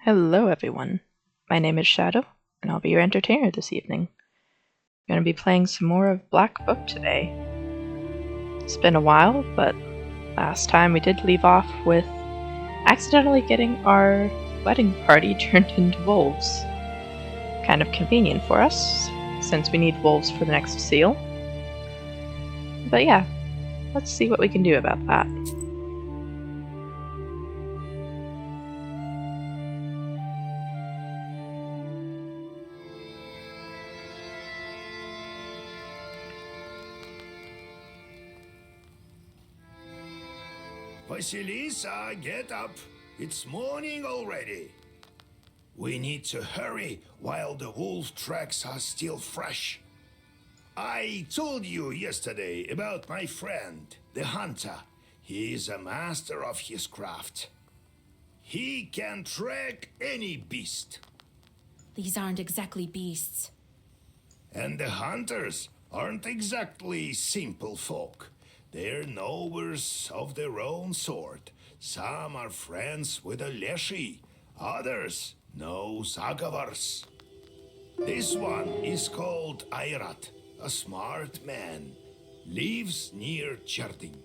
Hello, everyone. My name is Shadow, and I'll be your entertainer this evening. I'm going to be playing some more of Black Book today. It's been a while, but last time we did leave off with accidentally getting our wedding party turned into wolves. Kind of convenient for us, since we need wolves for the next seal. But yeah, let's see what we can do about that. Vasilisa, get up. It's morning already. We need to hurry while the wolf tracks are still fresh. I told you yesterday about my friend, the hunter. He is a master of his craft. He can track any beast. These aren't exactly beasts. And the hunters aren't exactly simple folk. They're knowers of their own sort. Some are friends with a Leshy, others know Zagavars. This one is called Ayrat, a smart man. Lives near Cherding.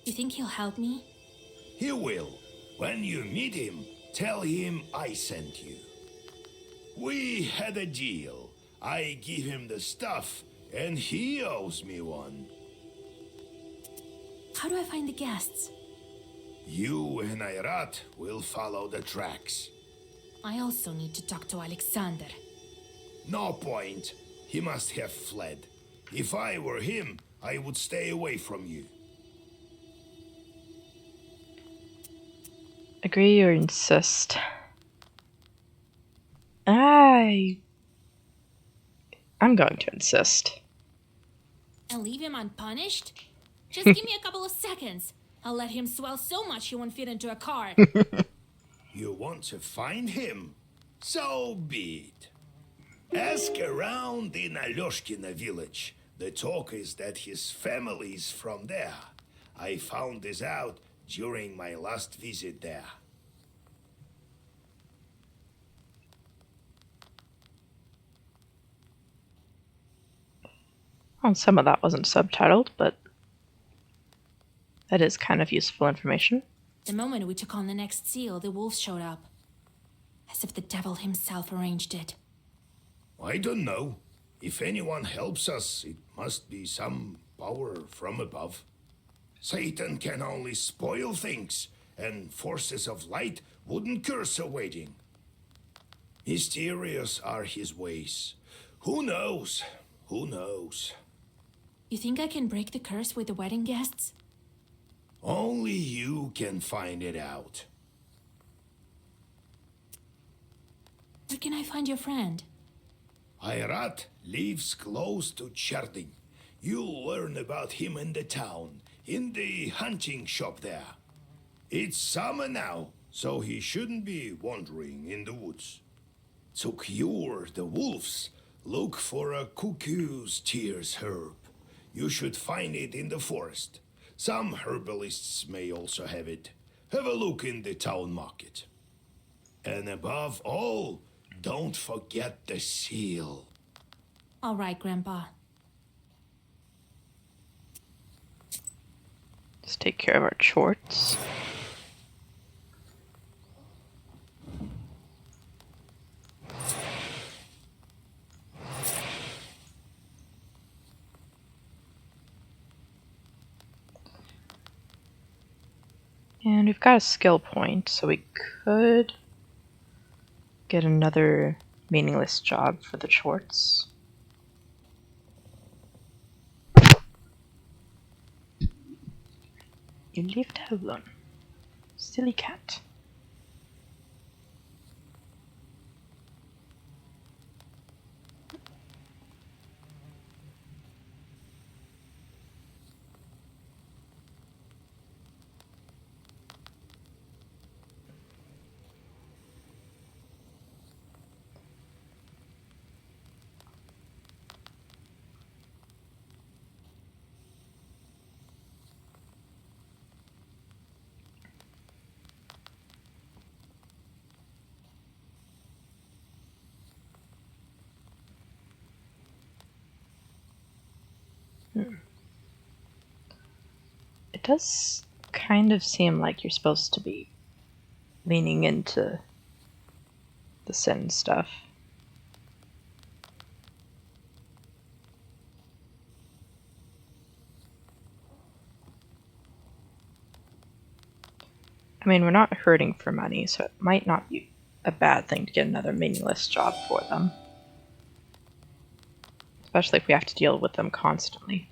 You think he'll help me? He will. When you meet him, tell him I sent you. We had a deal. I give him the stuff, and he owes me one. How do I find the guests? You and Ayrat will follow the tracks. I also need to talk to Alexander. No point. He must have fled. If I were him, I would stay away from you. Agree or insist? I'm going to insist. And leave him unpunished? Just give me a couple of seconds. I'll let him swell so much he won't fit into a car. You want to find him? So be it. Ask around in Alyoshkina village. The talk is that his family is from there. I found this out during my last visit there. Well, some of that wasn't subtitled, but that is kind of useful information. The moment we took on the next seal, the wolves showed up. As if the devil himself arranged it. I don't know. If anyone helps us, it must be some power from above. Satan can only spoil things, and forces of light wouldn't curse a wedding. Mysterious are his ways. Who knows? Who knows? You think I can break the curse with the wedding guests? Only you can find it out. Where can I find your friend? Ayrat lives close to Cherding. You'll learn about him in the town, in the hunting shop there. It's summer now, so he shouldn't be wandering in the woods. To cure the wolves, look for a cuckoo's tears herb. You should find it in the forest. Some herbalists may also have it. Have a look in the town market. And above all, don't forget the seal. All right, Grandpa. Let's take care of our chorts. And we've got a skill point, so we could get another meaningless job for the chorts. You leave it alone. Silly cat. does kind of seem like you're supposed to be leaning into the sin stuff. I mean, we're not hurting for money, so it might not be a bad thing to get another meaningless job for them. Especially if we have to deal with them constantly.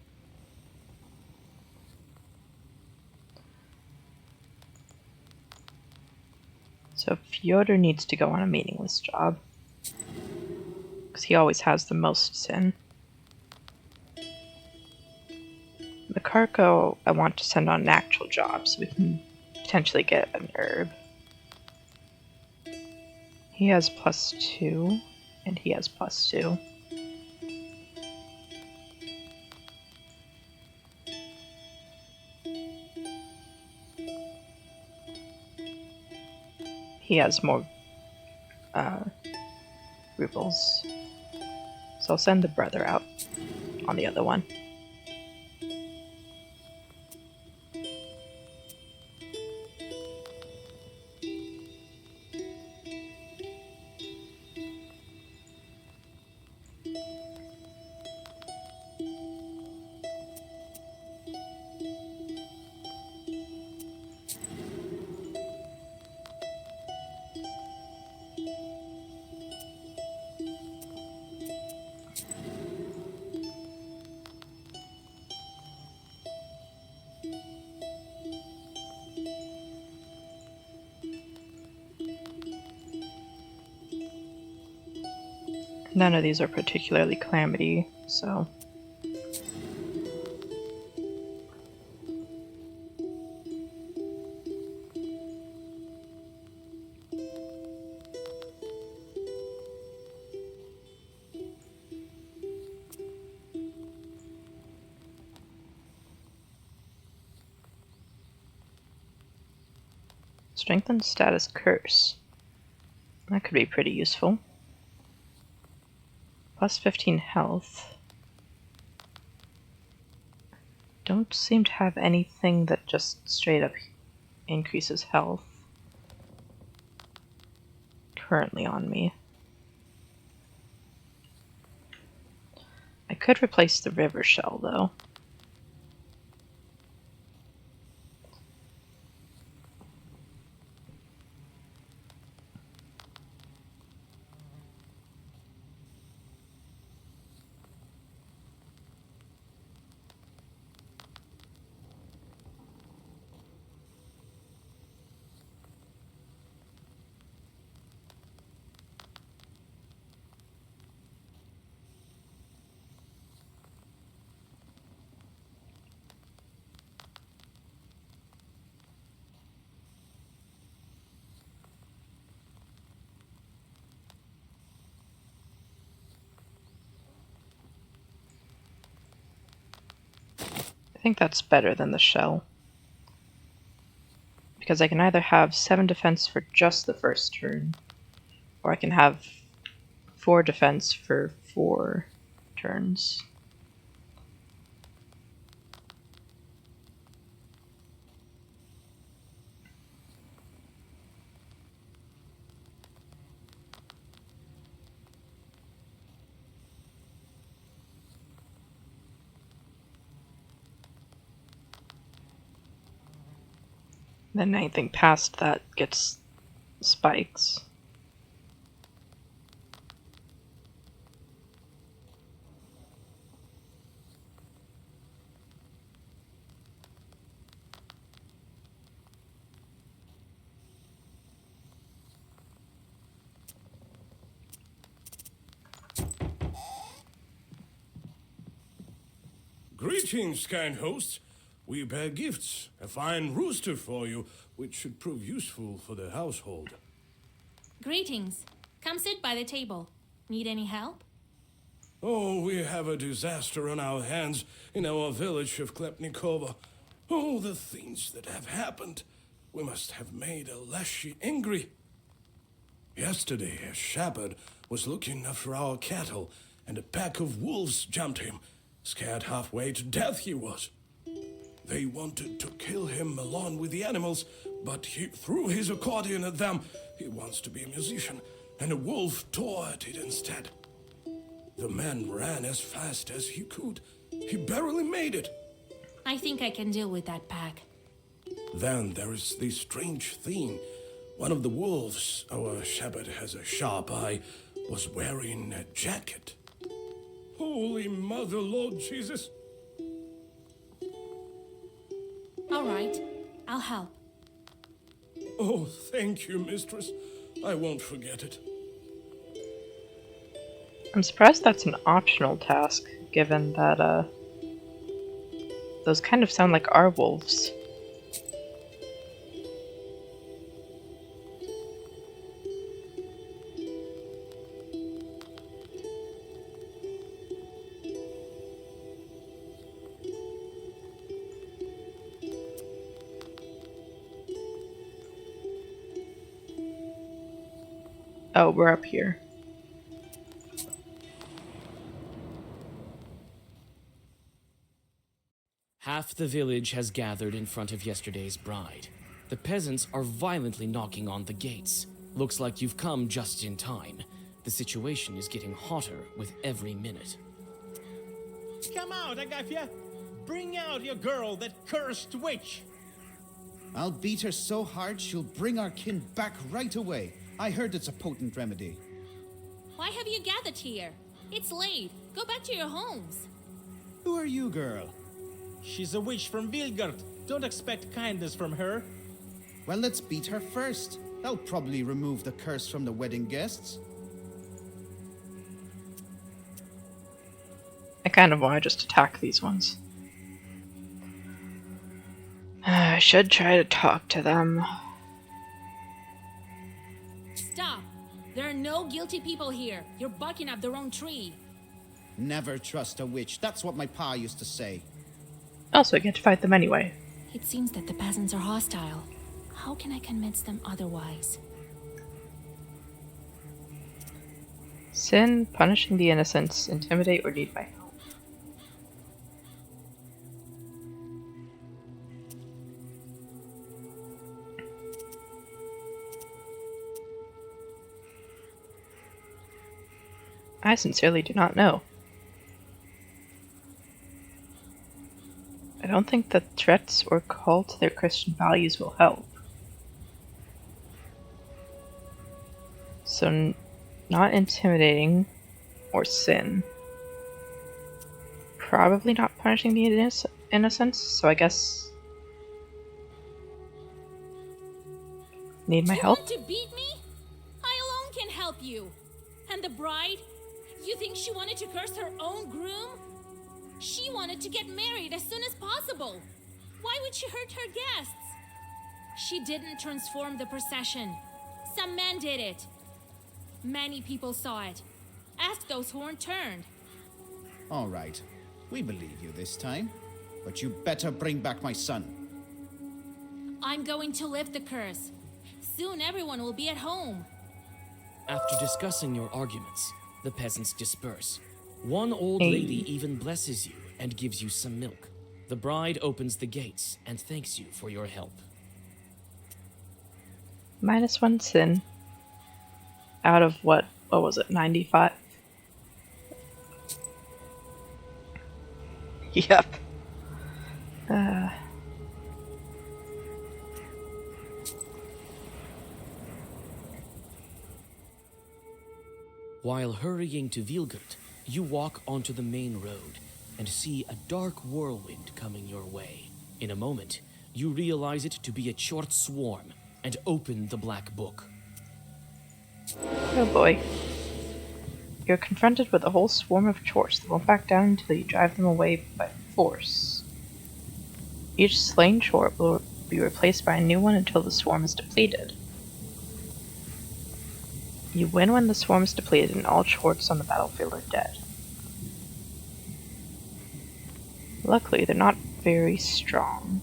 So Fyodor needs to go on a meaningless job. Because he always has the most sin. Makarko, I want to send on an actual job so we can potentially get an herb. He has +2, and he has +2. He has more rubles. So I'll send the brother out on the other one. None of these are particularly calamity, so... Strengthen status curse. That could be pretty useful. +15 health. Don't seem to have anything that just straight up increases health currently on me. I could replace the river shell though. I think that's better than the shell. Because I can either have 7 defense for just the first turn, or I can have 4 defense for 4 turns. Then anything past that gets spikes. Greetings, kind host. We bear gifts, a fine rooster for you, which should prove useful for the household. Greetings. Come sit by the table. Need any help? Oh, we have a disaster on our hands in our village of Klepnikova. Oh, the things that have happened. We must have made Aleshi angry. Yesterday, a shepherd was looking after our cattle, and a pack of wolves jumped him. Scared halfway to death he was. They wanted to kill him along with the animals, but he threw his accordion at them. He wants to be a musician, and a wolf tore at it instead. The man ran as fast as he could. He barely made it. I think I can deal with that pack. Then there is this strange thing. One of the wolves, our shepherd has a sharp eye, was wearing a jacket. Holy Mother, Lord Jesus. All right, I'll help. Oh, thank you, mistress. I won't forget it. I'm surprised that's an optional task, given that, those kind of sound like our wolves. Oh, we're up here. Half the village has gathered in front of yesterday's bride. The peasants are violently knocking on the gates. Looks like you've come just in time. The situation is getting hotter with every minute. Come out, Agafia! Bring out your girl, that cursed witch! I'll beat her so hard she'll bring our kin back right away. I heard it's a potent remedy. Why have you gathered here? It's late. Go back to your homes. Who are you, girl? She's a witch from Vilgard. Don't expect kindness from her. Well, let's beat her first. That'll probably remove the curse from the wedding guests. I kind of want to just attack these ones. I should try to talk to them. Stop! There are no guilty people here. You're barking up the wrong tree. Never trust a witch. That's what my pa used to say. Also, I get to fight them anyway. It seems that the peasants are hostile. How can I convince them otherwise? Sin, punishing the innocents, intimidate, or need my help. I sincerely do not know. I don't think that threats or call to their Christian values will help. So, not intimidating or sin. Probably not punishing the innocents, so I guess... Need my help? You want to beat me? I alone can help you. And the bride? You think she wanted to curse her own groom? She wanted to get married as soon as possible. Why would she hurt her guests? She didn't transform the procession. Some man did it. Many people saw it. Ask those who weren't turned. All right. We believe you this time. But you better bring back my son. I'm going to lift the curse. Soon everyone will be at home. After discussing your arguments, the peasants disperse. One old lady even blesses you and gives you some milk. The bride opens the gates and thanks you for your help. -1 sin. Out of what was it, 95? Yep. While hurrying to Vilgard, you walk onto the main road and see a dark whirlwind coming your way. In a moment, you realize it to be a short swarm and open the black book. Oh boy. You're confronted with a whole swarm of chores that won't back down until you drive them away by force. Each slain chore will be replaced by a new one until the swarm is depleted. You win when the swarm is depleted and all chorts on the battlefield are dead. Luckily, they're not very strong.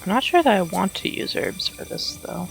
I'm not sure that I want to use herbs for this, though.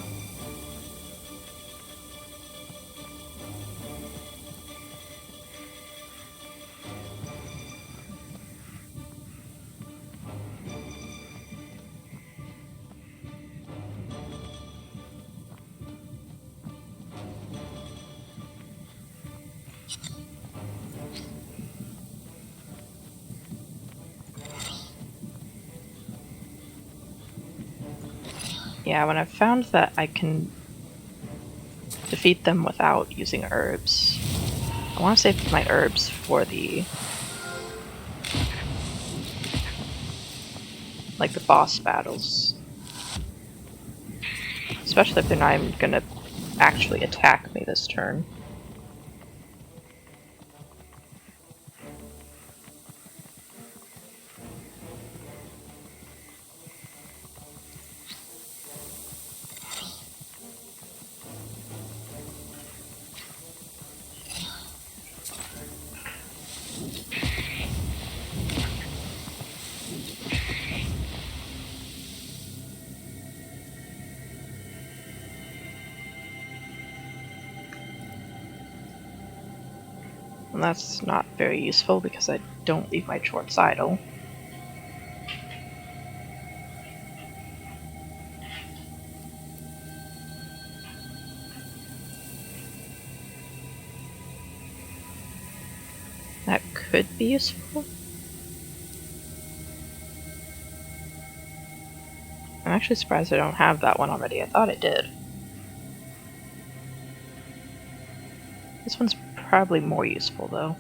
Yeah, when I've found that I can defeat them without using herbs, I want to save my herbs for the boss battles. Especially if they're not even gonna actually attack me this turn. And that's not very useful because I don't leave my shorts idle. That could be useful. I'm actually surprised I don't have that one already. I thought I did. This one's probably more useful, though.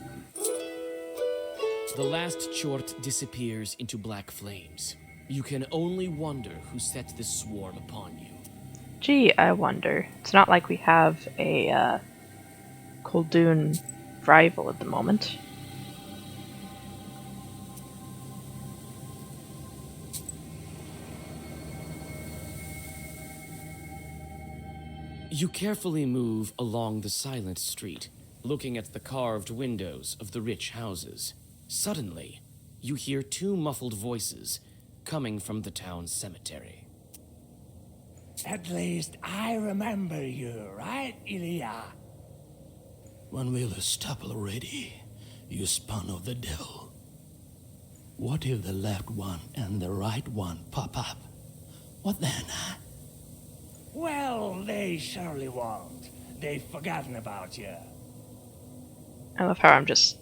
The last chort disappears into black flames. You can only wonder who set this swarm upon you. Gee, I wonder. It's not like we have a Khulduun rival at the moment. You carefully move along the silent street, looking at the carved windows of the rich houses. Suddenly, you hear two muffled voices coming from the town cemetery. At least I remember you, right, Ilya? When will you stop already, you spawn of the devil? What if the left one and the right one pop up? What then, huh? Well, they surely won't. They've forgotten about you. I love how I'm just...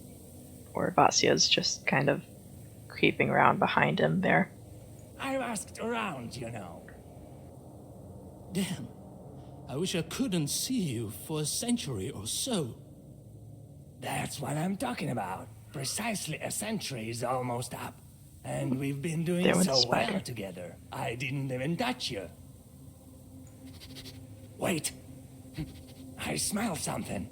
or Vasia's just kind of creeping around behind him there. I asked around, you know. Damn. I wish I couldn't see you for a century or so. That's what I'm talking about. Precisely a century is almost up. And we've been doing There went the so spider. well together. I didn't even touch you. Wait. I smell something.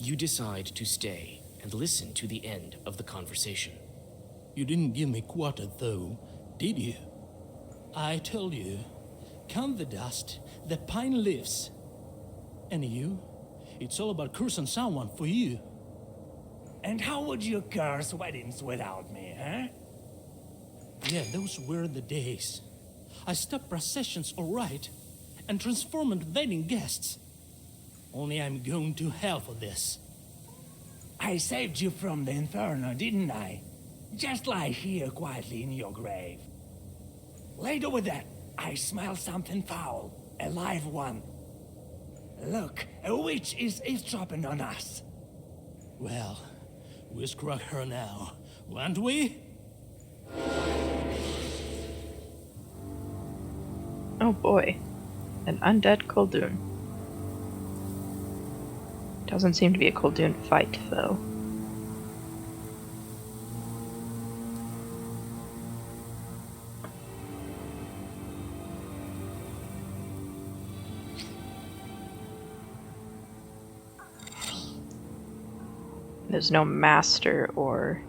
You decide to stay and listen to the end of the conversation. You didn't give me quarter though, did you? I told you, count the dust, the pine leaves. And you? It's all about cursing someone for you. And how would you curse weddings without me, huh? Yeah, those were the days. I stopped processions alright, and transformed wedding guests. Only I'm going to hell for this. I saved you from the inferno, didn't I? Just lie here quietly in your grave. Later with that, I smell something foul. A live one. Look, a witch is eavesdropping on us. Well, we'll scrug her now, won't we? Oh boy. An undead Khulduun. Doesn't seem to be a Khulduun fight, though. There's no master or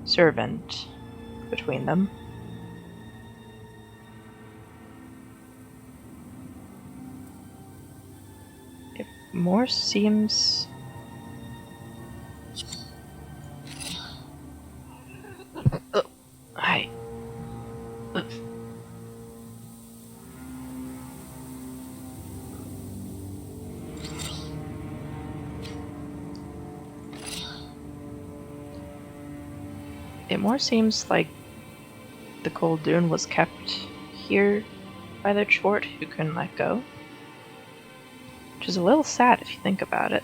servant between them. It more seems... It more seems like the Cold Dune was kept here by the Chort who couldn't let go. Which is a little sad if you think about it.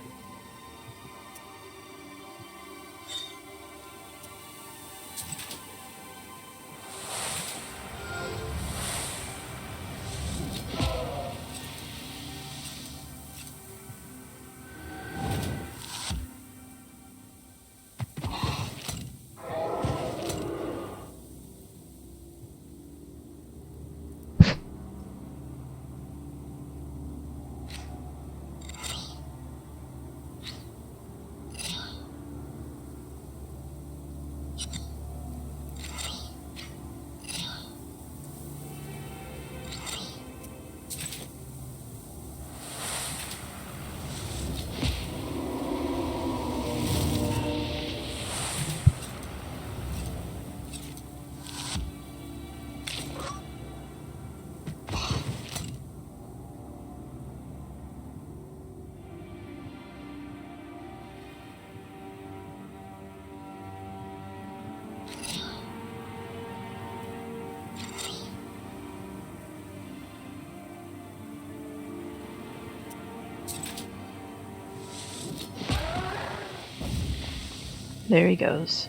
There he goes.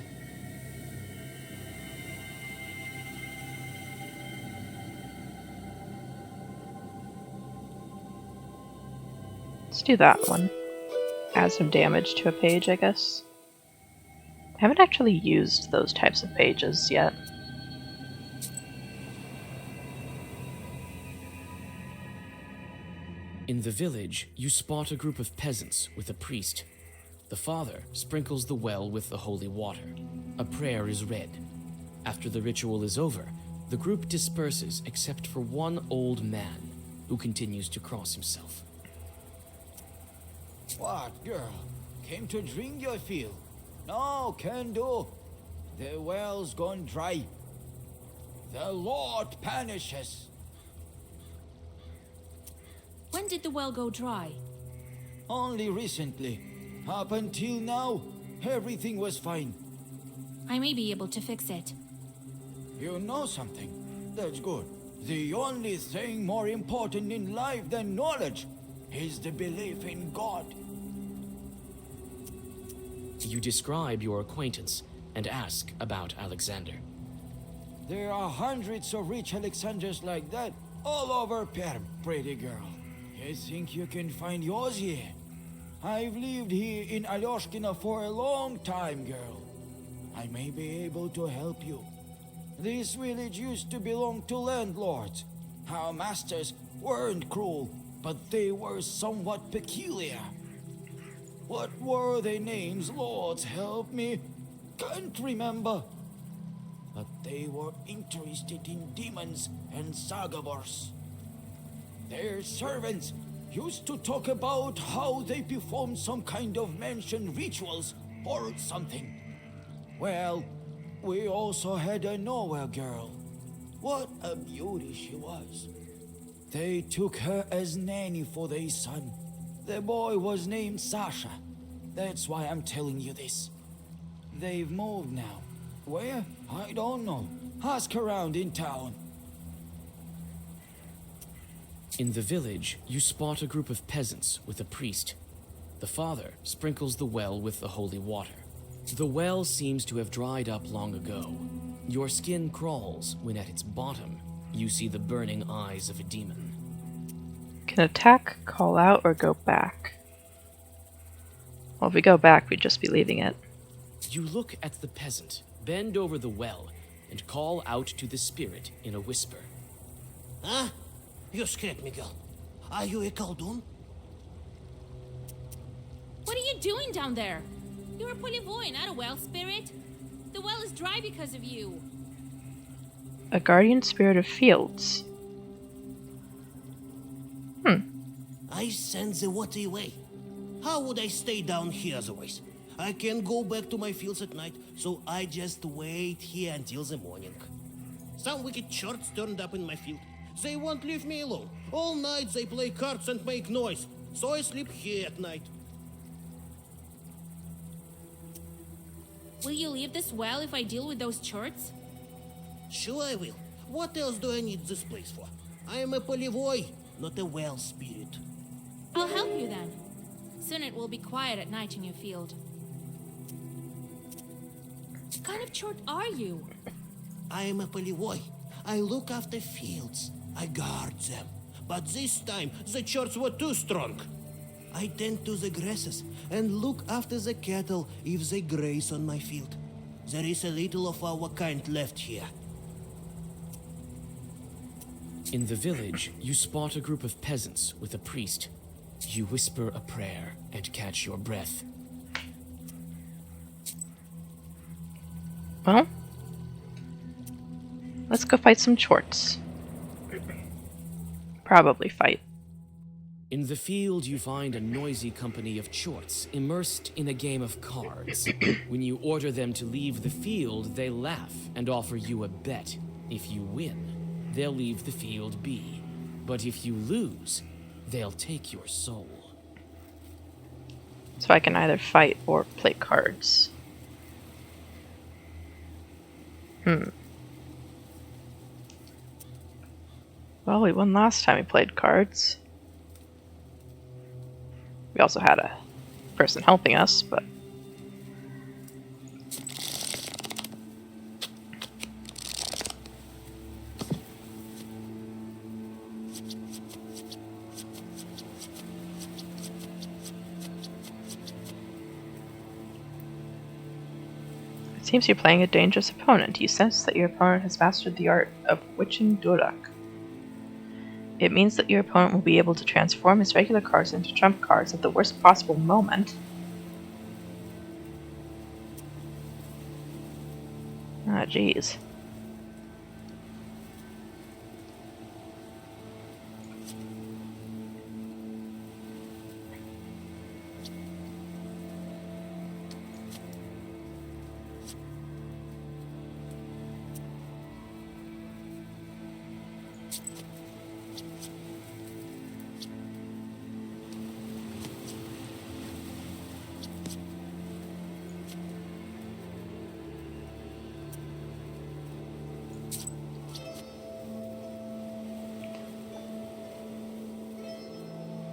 Let's do that one. Add some damage to a page, I guess. I haven't actually used those types of pages yet. In the village, you spot a group of peasants with a priest. The father sprinkles the well with the holy water. A prayer is read. After the ritual is over, the group disperses except for one old man who continues to cross himself. What, girl? Came to drink, you feel? No, can do. The well's gone dry. The Lord punishes. When did the well go dry? Only recently. Up until now, everything was fine. I may be able to fix it. You know something? That's good. The only thing more important in life than knowledge is the belief in God. You describe your acquaintance and ask about Alexander. There are hundreds of rich Alexanders like that all over Perm, pretty girl. You think you can find yours here? I've lived here in Alyoshkina for a long time, girl. I may be able to help you. This village used to belong to landlords. Our masters weren't cruel, but they were somewhat peculiar. What were their names, lords? Help me. Can't remember. But they were interested in demons and Zagavors. Their servants used to talk about how they performed some kind of mansion rituals or something. Well, we also had a Noel girl. What a beauty she was. They took her as nanny for their son. The boy was named Sasha. That's why I'm telling you this. They've moved now. Where? I don't know. Ask around in town. In the village, you spot a group of peasants with a priest. The father sprinkles the well with the holy water. The well seems to have dried up long ago. Your skin crawls when at its bottom, you see the burning eyes of a demon. Can attack, call out, or go back? Well, if we go back, we'd just be leaving it. You look at the peasant, bend over the well, and call out to the spirit in a whisper. Huh? You scared me, girl. Are you a Khaldun? What are you doing down there? You're a Polyvoy, not a well spirit. The well is dry because of you. A guardian spirit of fields. I send the water away. How would I stay down here otherwise? I can't go back to my fields at night, so I just wait here until the morning. Some wicked shorts turned up in my field. They won't leave me alone. All night they play cards and make noise, so I sleep here at night. Will you leave this well if I deal with those chorts? Sure I will. What else do I need this place for? I am a Polivoy, not a well spirit. I'll help you then. Soon it will be quiet at night in your field. What kind of chort are you? I am a Polivoy. I look after fields. I guard them. But this time, the chorts were too strong. I tend to the grasses and look after the cattle if they graze on my field. There is a little of our kind left here. In the village, you spot a group of peasants with a priest. You whisper a prayer and catch your breath. Well, let's go fight some chorts. Probably fight. In the field, you find a noisy company of chorts immersed in a game of cards. When you order them to leave the field, they laugh and offer you a bet. If you win, they'll leave the field be. But if you lose, they'll take your soul. So I can either fight or play cards. Well, we won last time we played cards. We also had a person helping us, but... It seems you're playing a dangerous opponent. You sense that your opponent has mastered the art of witching Durak. It means that your opponent will be able to transform his regular cards into trump cards at the worst possible moment. Ah, jeez.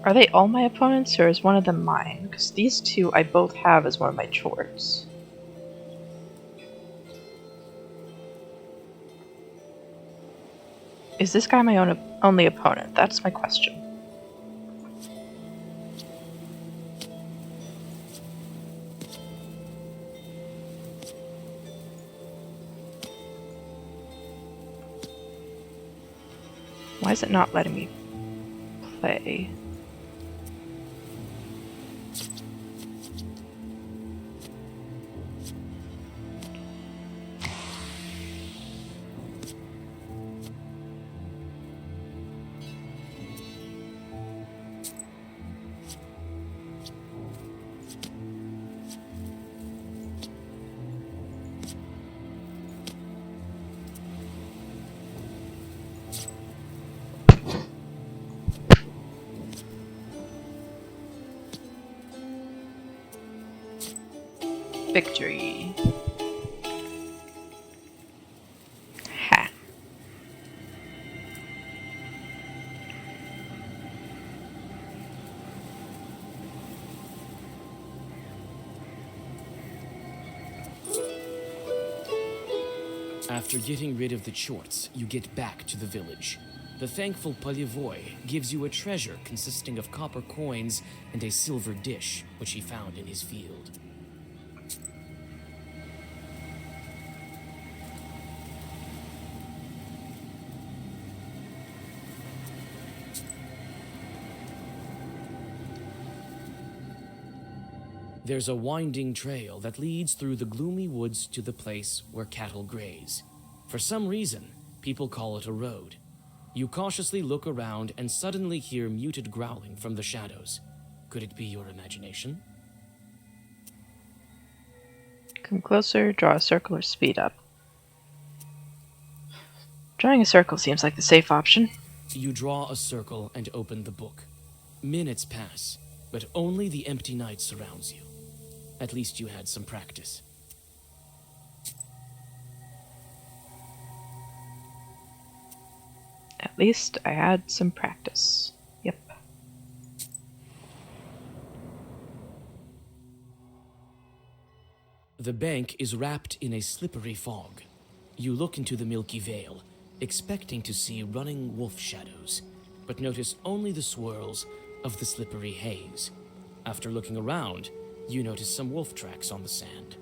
Are they all my opponents, or is one of them mine? Because these two I both have as one of my chorts. Is this guy my only opponent? That's my question. Why is it not letting me play? Victory. Ha. After getting rid of the chorts, you get back to the village. The thankful Polivoy gives you a treasure consisting of copper coins and a silver dish, which he found in his field. There's a winding trail that leads through the gloomy woods to the place where cattle graze. For some reason, people call it a road. You cautiously look around and suddenly hear muted growling from the shadows. Could it be your imagination? Come closer, draw a circle, or speed up. Drawing a circle seems like the safe option. You draw a circle and open the book. Minutes pass, but only the empty night surrounds you. At least you had some practice. At least I had some practice. Yep. The bank is wrapped in a slippery fog. You look into the milky veil, expecting to see running wolf shadows, but notice only the swirls of the slippery haze. After looking around, you notice some wolf tracks on the sand,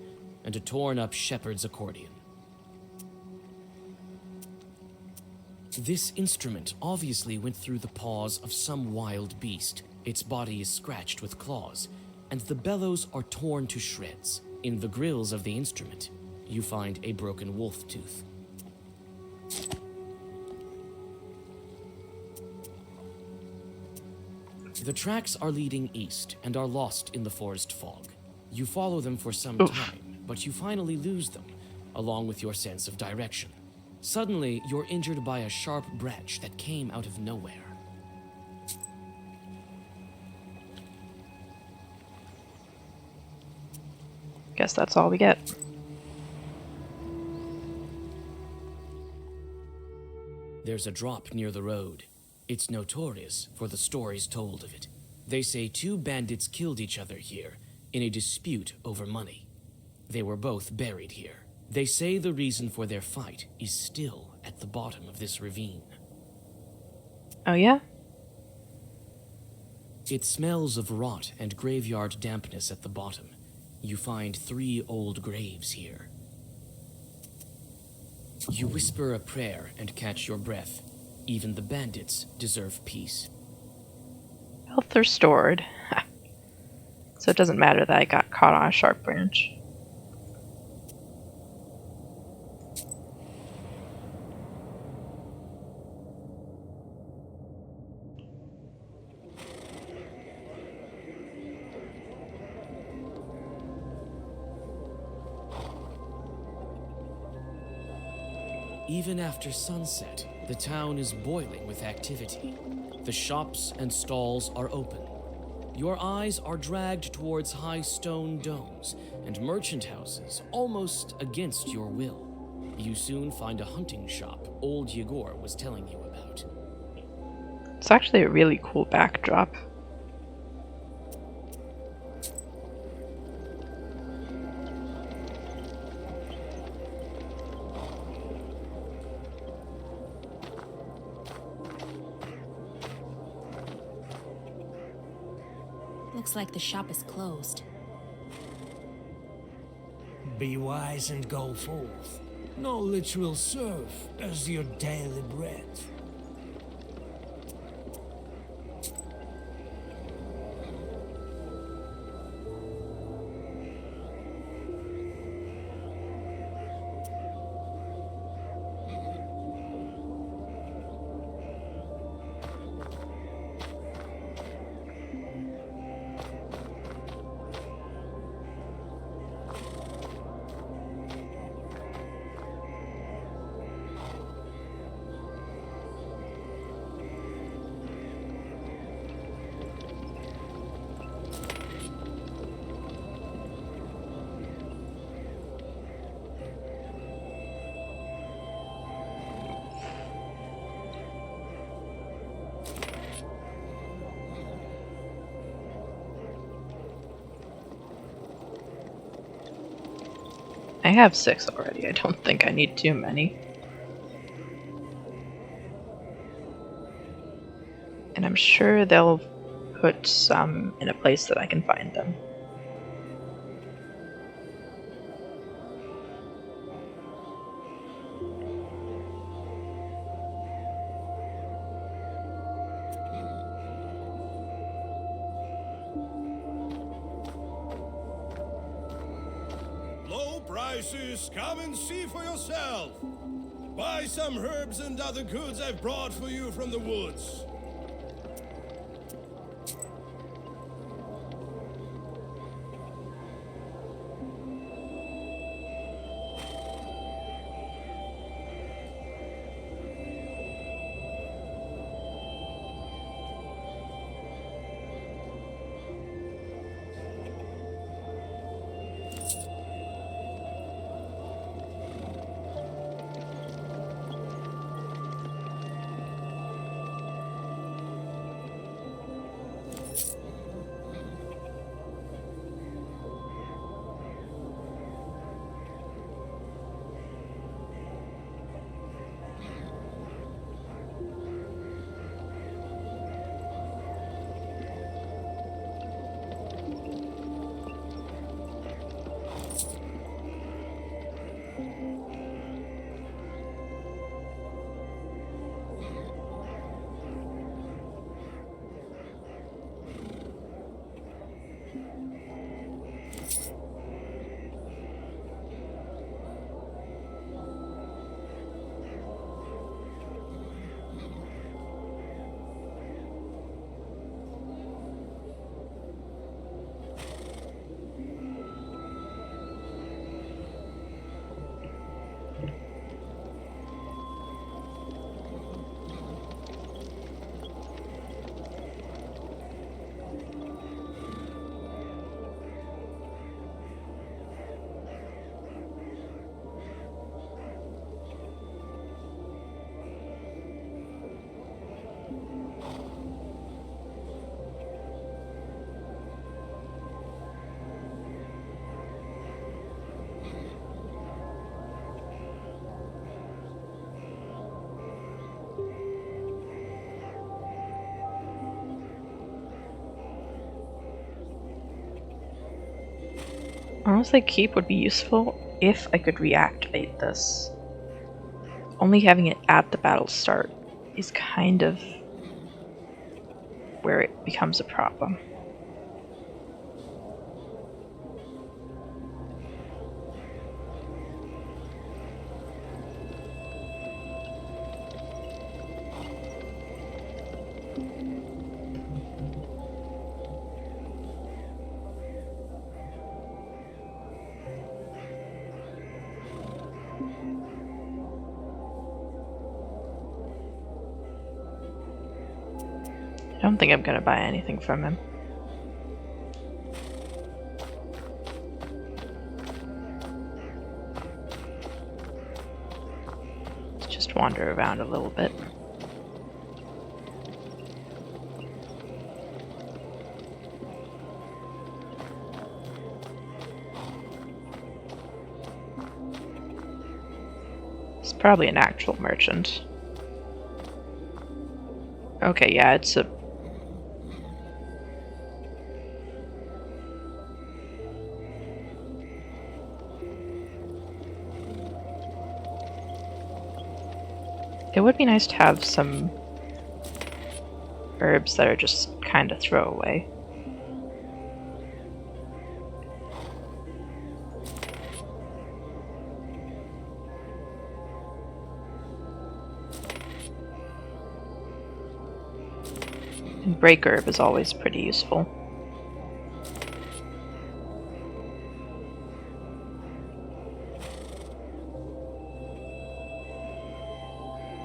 and a torn-up shepherd's accordion. This instrument obviously went through the paws of some wild beast. Its body is scratched with claws, and the bellows are torn to shreds. In the grills of the instrument, you find a broken wolf tooth. The tracks are leading east and are lost in the forest fog. You follow them for some time, but you finally lose them, along with your sense of direction. Suddenly, you're injured by a sharp branch that came out of nowhere. Guess that's all we get. There's a drop near the road. It's notorious for the stories told of it. They say two bandits killed each other here in a dispute over money. They were both buried here. They say the reason for their fight is still at the bottom of this ravine. Oh yeah? It smells of rot and graveyard dampness at the bottom. You find 3 old graves here. You whisper a prayer and catch your breath. Even the bandits deserve peace. Health restored. So it doesn't matter that I got caught on a sharp branch. Even after sunset, the town is boiling with activity. The shops and stalls are open. Your eyes are dragged towards high stone domes and merchant houses almost against your will. You soon find a hunting shop old Yegor was telling you about. It's actually a really cool backdrop. Looks like the shop is closed. Be wise and go forth. Knowledge will serve as your daily bread. I have 6 already. I don't think I need too many. And I'm sure they'll put some in a place that I can find them. Prices, come and see for yourself. Buy some herbs and other goods I've brought for you from the woods. Honestly, keep would be useful if I could reactivate this. Only having it at the battle start is kind of where it becomes a problem. I don't think I'm gonna buy anything from him. Let's just wander around a little bit. It's probably an actual merchant. Okay, yeah, it's a... It would be nice to have some herbs that are just kind of throwaway. And break herb is always pretty useful.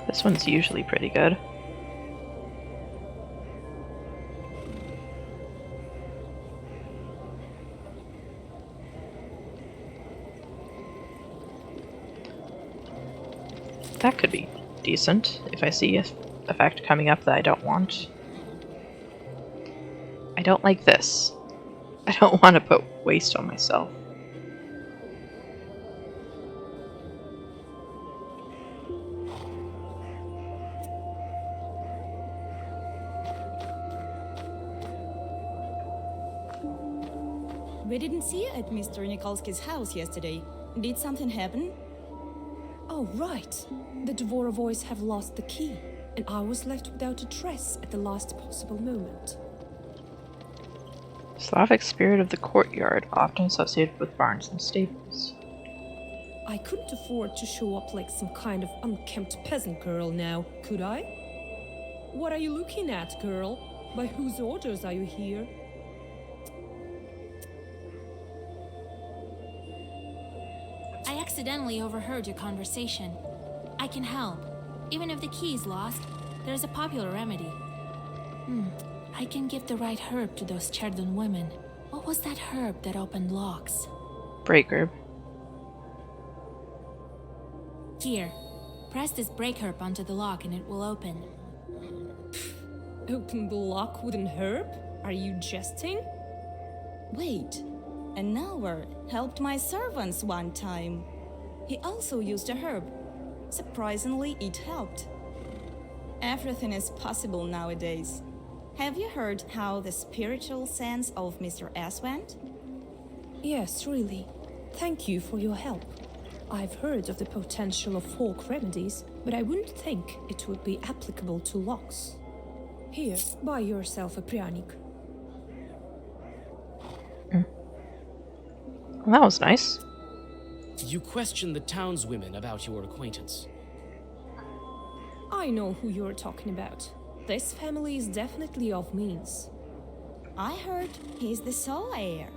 This one's usually pretty good. That could be decent if I see a effect coming up that I don't want. I don't like this. I don't want to put waste on myself. We didn't see you at Mr. Nikolsky's house yesterday. Did something happen? Oh, right. The Dvorovoys have lost the key, and I was left without a dress at the last possible moment. Slavic spirit of the courtyard, often associated with barns and stables. I couldn't afford to show up like some kind of unkempt peasant girl now, could I? What are you looking at, girl? By whose orders are you here? I accidentally overheard your conversation. I can help. Even if the key is lost, there's a popular remedy. I can give the right herb to those Cherdon women. What was that herb that opened locks? Break herb. Here, press this break herb onto the lock and it will open. Open the lock with an herb? Are you jesting? Wait, an Alvar helped my servants one time. He also used a herb. Surprisingly, it helped. Everything is possible nowadays. Have you heard how the spiritual sense of Mr. S went? Yes, really. Thank you for your help. I've heard of the potential of folk remedies, but I wouldn't think it would be applicable to locks. Here, buy yourself a pryanik. Well, that was nice. You question the townswomen about your acquaintance. I know who you're talking about. This family is definitely of means. I heard he's the sole heir.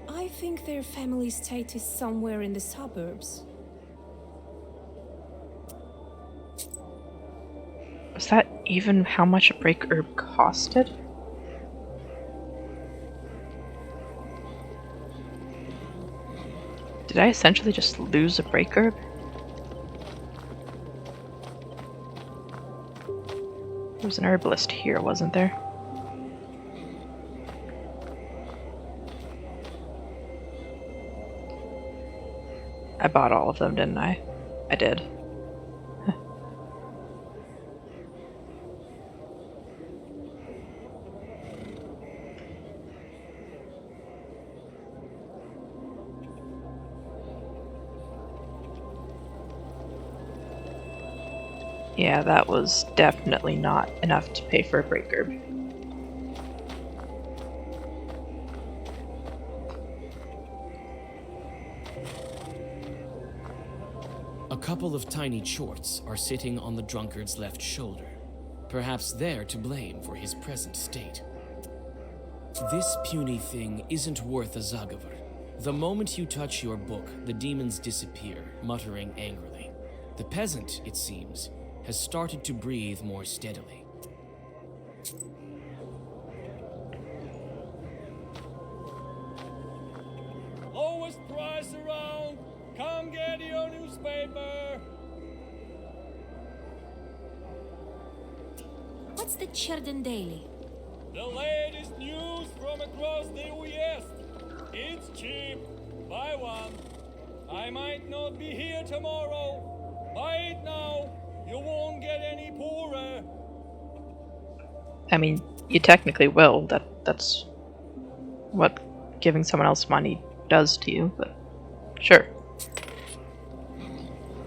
I think their family estate is somewhere in the suburbs. Was that even how much a break herb costed? Did I essentially just lose a break herb? There was an herbalist here, wasn't there? I bought all of them, didn't I? I did. Yeah, that was definitely not enough to pay for a break herb. A couple of tiny chorts are sitting on the drunkard's left shoulder. Perhaps they're to blame for his present state. This puny thing isn't worth a Zagavur. The moment you touch your book, the demons disappear, muttering angrily. The peasant, it seems, has started to breathe more steadily. Lowest price around! Come get your newspaper! What's the Cherden Daily? The latest news from across the West. It's cheap. Buy one. I might not be here tomorrow. Buy it now. You won't get any poorer. I mean, you technically will. That's what giving someone else money does to you, but sure.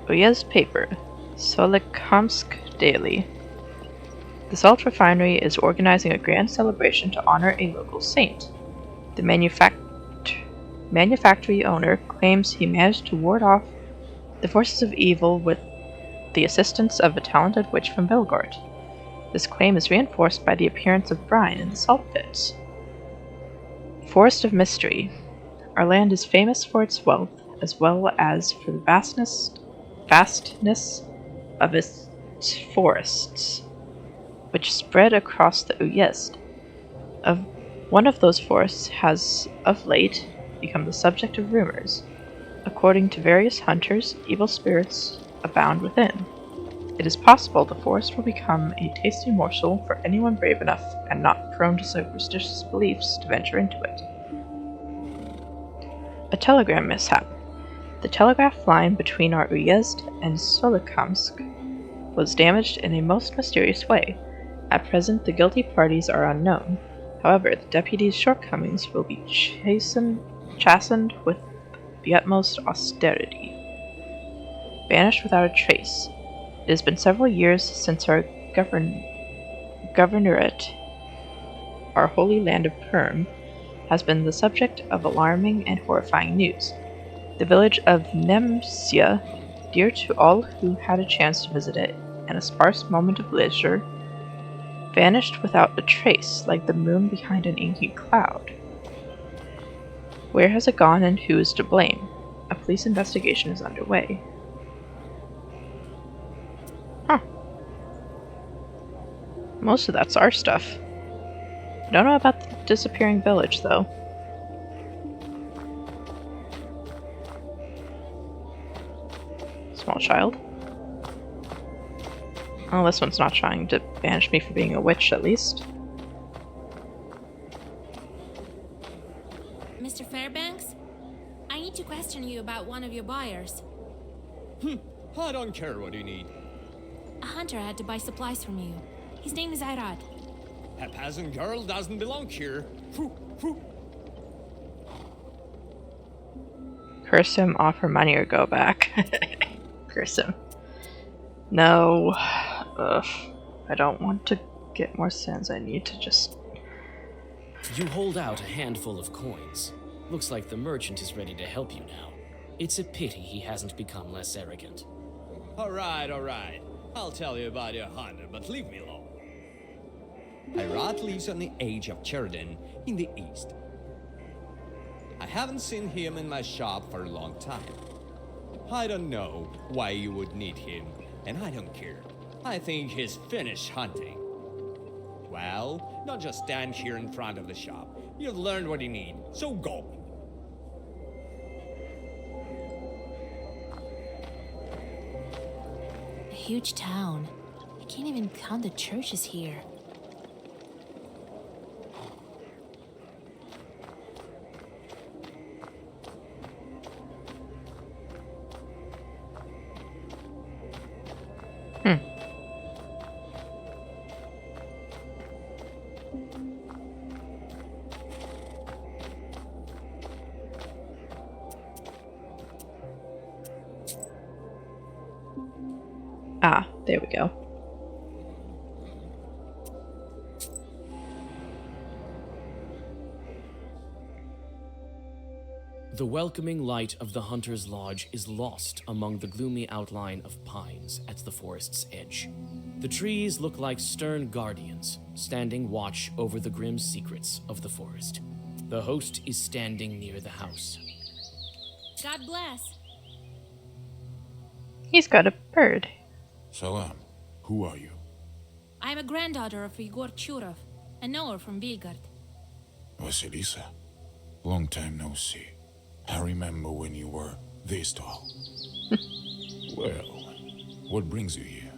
Uyezd paper. Solikamsk Daily. The salt refinery is organizing a grand celebration to honor a local saint. The manufactory owner claims he managed to ward off the forces of evil with the assistance of a talented witch from Belgort. This claim is reinforced by the appearance of brine in the salt pits. Forest of Mystery. Our land is famous for its wealth, as well as for the vastness of its forests, which spread across the Uyezd. One of those forests has, of late, become the subject of rumors. According to various hunters, evil spirits abound within. It is possible the forest will become a tasty morsel for anyone brave enough and not prone to superstitious beliefs to venture into it. A telegram mishap. The telegraph line between our Uyezd and Solikamsk was damaged in a most mysterious way. At present, the guilty parties are unknown. However, the deputy's shortcomings will be chastened with the utmost austerity. Banished without a trace. It has been several years since our governorate, our holy land of Perm, has been the subject of alarming and horrifying news. The village of Nemsia, dear to all who had a chance to visit it, and a sparse moment of leisure, vanished without a trace, like the moon behind an inky cloud. Where has it gone and who is to blame? A police investigation is underway. Huh. Most of that's our stuff. I don't know about the disappearing village, though. Small child. Oh, this one's not trying to banish me for being a witch, at least. Mr. Fairbanks? I need to question you about one of your buyers. I don't care what you need. A hunter had to buy supplies from you. His name is Irad. A peasant girl doesn't belong here. Curse him, offer money, or go back. Curse him. No. Ugh. I don't want to get more sins. I need to just... You hold out a handful of coins. Looks like the merchant is ready to help you now. It's a pity he hasn't become less arrogant. Alright. I'll tell you about your hunter, but leave me alone. Irad lives on the edge of Cherden in the east. I haven't seen him in my shop for a long time. I don't know why you would need him, and I don't care. I think he's finished hunting. Well, don't just stand here in front of the shop. You've learned what you need, so go. A huge town. I can't even count the churches here. Ah, there we go. The welcoming light of the Hunter's Lodge is lost among the gloomy outline of pines at the forest's edge. The trees look like stern guardians, standing watch over the grim secrets of the forest. The host is standing near the house. God bless. He's got a bird. Salam. Who are you? I'm a granddaughter of Igor Churov, a knower from Belgard. Vasilisa. Long time no see. I remember when you were this tall. Well, what brings you here?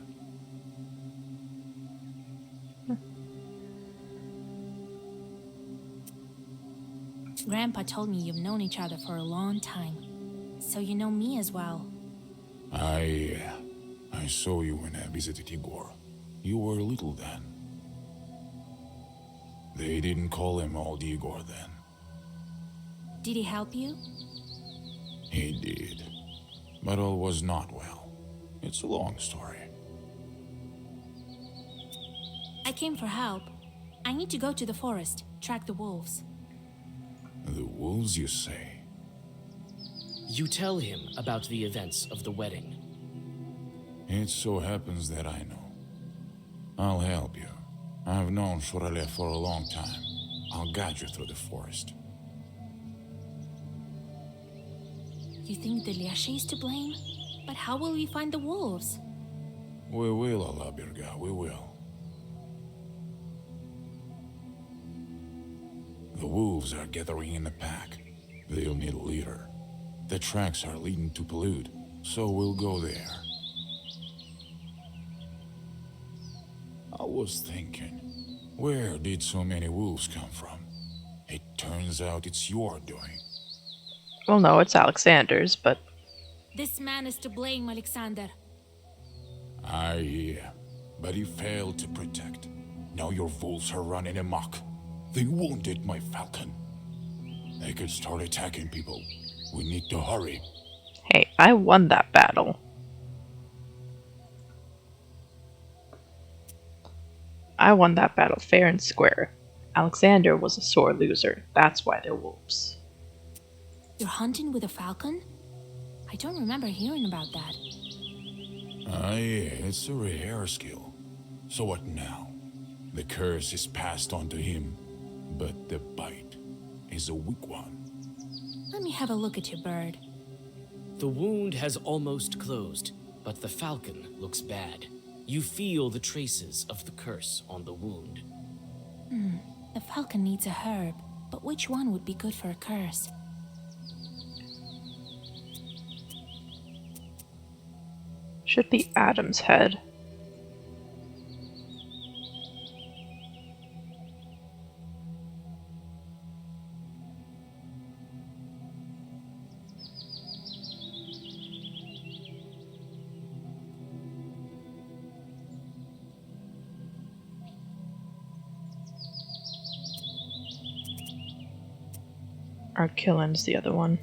Grandpa told me you've known each other for a long time, so you know me as well. I saw you when I visited Igor. You were little then. They didn't call him old Igor then. Did he help you? He did. But all was not well. It's a long story. I came for help. I need to go to the forest, track the wolves. The wolves, you say? You tell him about the events of the wedding. It so happens that I know. I'll help you. I've known Shuralev for a long time. I'll guide you through the forest. You think the Lyashe is to blame? But how will we find the wolves? We will, Alabirga, we will. The wolves are gathering in a pack. They'll need a leader. The tracks are leading to Pelud, so we'll go there. I was thinking, where did so many wolves come from? It turns out it's your doing. Well, no, it's Alexander's, but... This man is to blame, Alexander. I hear, but he failed to protect. Now your wolves are running amok. They wounded my falcon. They could start attacking people. We need to hurry. Hey, I won that battle. I won that battle fair and square. Alexander was a sore loser. That's why they're wolves. You're hunting with a falcon? I don't remember hearing about that. Yeah, it's a rare skill. So what now? The curse is passed on to him, but the bite is a weak one. Let me have a look at your bird. The wound has almost closed, but the falcon looks bad. You feel the traces of the curse on the wound. The falcon needs a herb, but which one would be good for a curse? Should be Adam's head. Arkillen's the other one.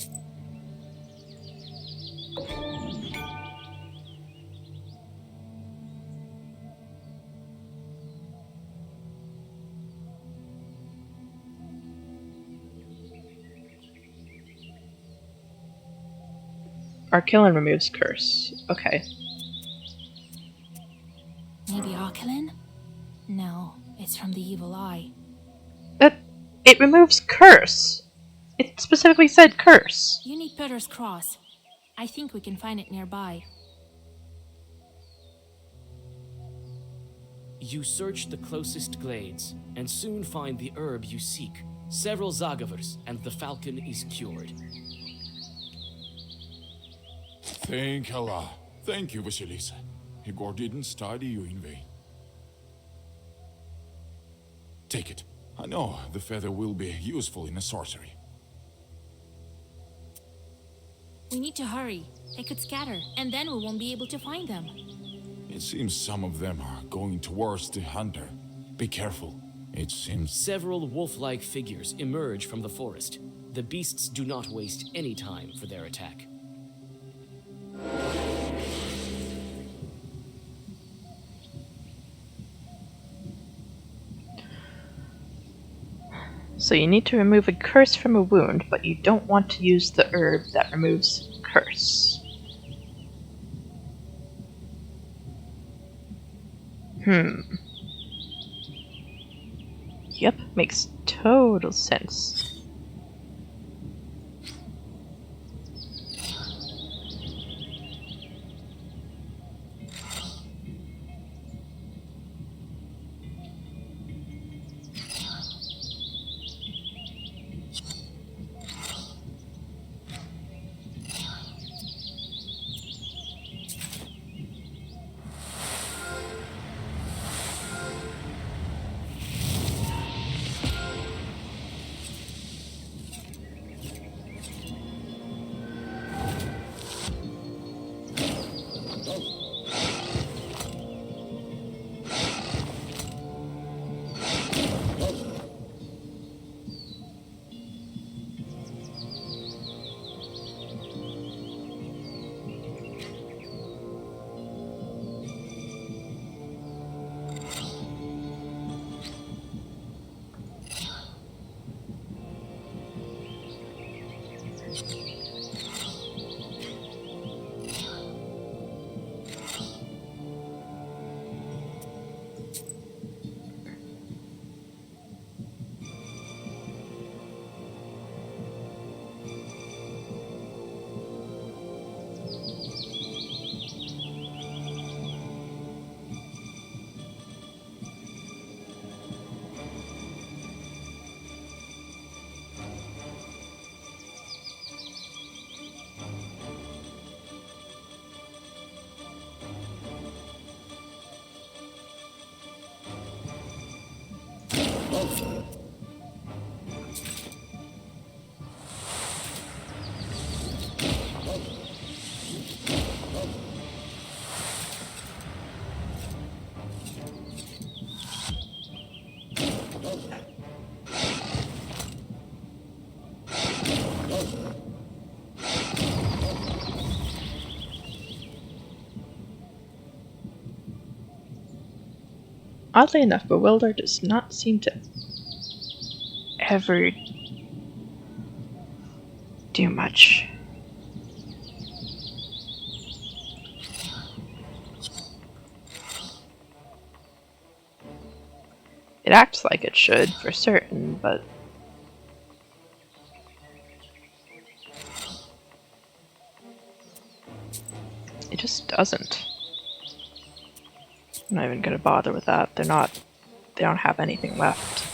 Arkillen removes curse. Okay. Maybe Arkillen? No, it's from the evil eye. It removes curse! It specifically said curse. You need Peter's cross. I think we can find it nearby. You search the closest glades, and soon find the herb you seek. Several Zagavers, and the falcon is cured. Thank Allah. Thank you, Vasilisa. Igor didn't study you in vain. Take it. I know the feather will be useful in a sorcery. We need to hurry. They could scatter, and then we won't be able to find them. It seems some of them are going towards the hunter. Be careful. It seems... Several wolf-like figures emerge from the forest. The beasts do not waste any time for their attack. So you need to remove a curse from a wound, but you don't want to use the herb that removes curse. Yep, makes total sense. Oddly enough, Bewilder does not seem to ever do much. It acts like it should, for certain, but it just doesn't. I'm not even gonna bother with that. They don't have anything left.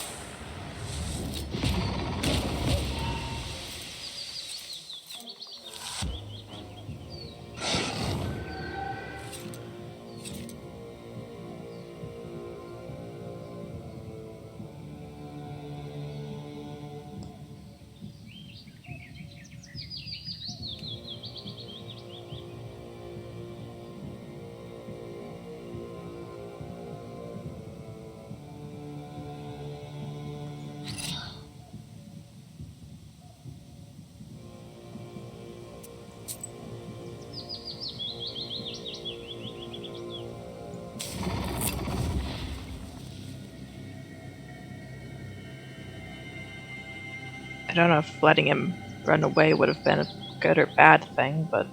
I don't know if letting him run away would have been a good or bad thing, but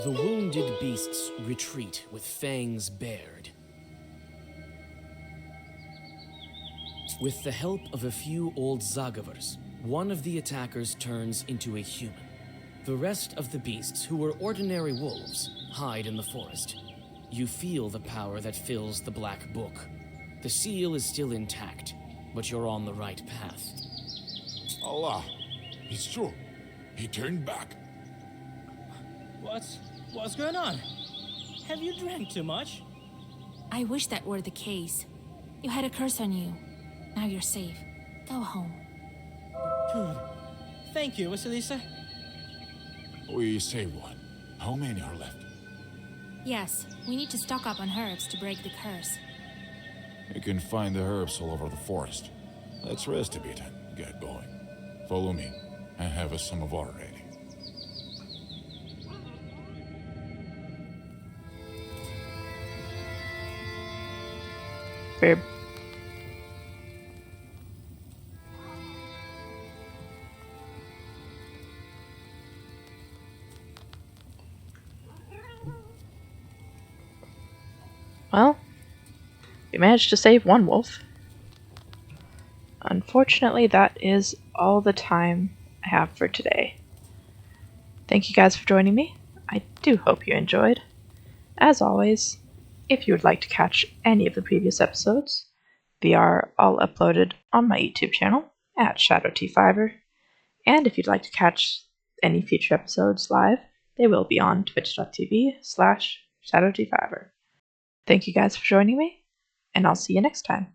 the wounded beasts retreat with fangs bared. With the help of a few old Zagavars, one of the attackers turns into a human. The rest of the beasts, who were ordinary wolves, hide in the forest. You feel the power that fills the Black Book. The seal is still intact, but you're on the right path. Allah, it's true. He turned back. What's going on? Have you drank too much? I wish that were the case. You had a curse on you. Now you're safe. Go home. Good. Thank you, Vasilisa. We saved one. How many are left? Yes, we need to stock up on herbs to break the curse. You can find the herbs all over the forest. Let's rest a bit and get going. Follow me. I have a samovar ready. Weird. Well, we managed to save one wolf. Unfortunately, that is all the time I have for today. Thank you guys for joining me. I do hope you enjoyed. As always, if you would like to catch any of the previous episodes, they are all uploaded on my YouTube channel at ShadowT5er. And if you'd like to catch any future episodes live, they will be on twitch.tv/ShadowT5er. Thank you guys for joining me, and I'll see you next time.